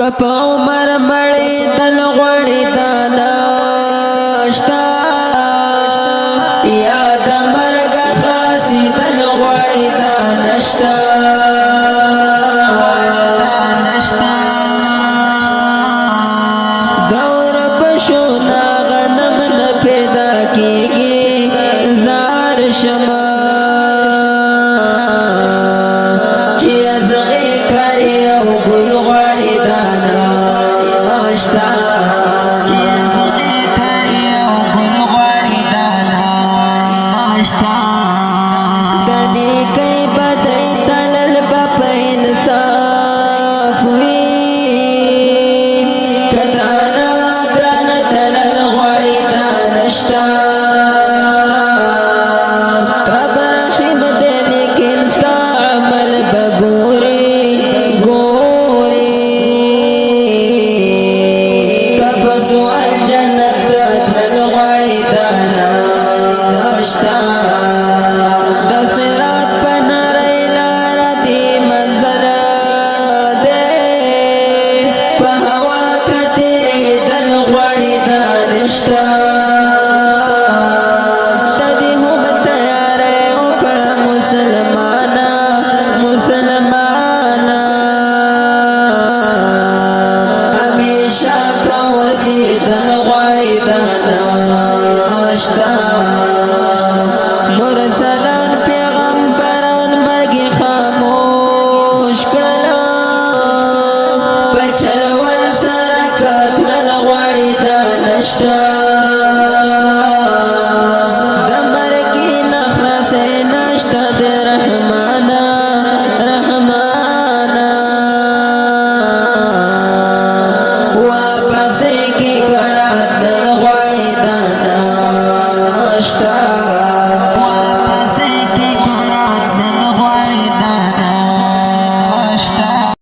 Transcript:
کپ عمر مړی دل غوړی دانشتا یا د مرګ خلاصی دل غوړی دانشتا دور پښو نا غنم نه پیدا کیږي زار شمه چې ازغه کاری او ګل غوړی دانشتا چې ازغه کاری او ګل غوړی دانشتا دني کای بدای تلل په انصاف وی کدانا درن تلل غوړی دانشتا رب رحم دې لیکن ستا عمل بګوري ګوري کب سوال جنت تلل غوړی دانشتا د صراط په نری لار دی منزل دی په هوا کې تیرېدل غوړی دانشتا تدې هم تیارې وکړه مسلمانا همیشه کوزي دل غوړی دانشتا مرسلان پیغمبران مرګي خاموش کړل پچلول سره کتل غوړی دانشتا د مرګي نخلاص نشته د رحمانا واپس کی کرات غوړی دانشتا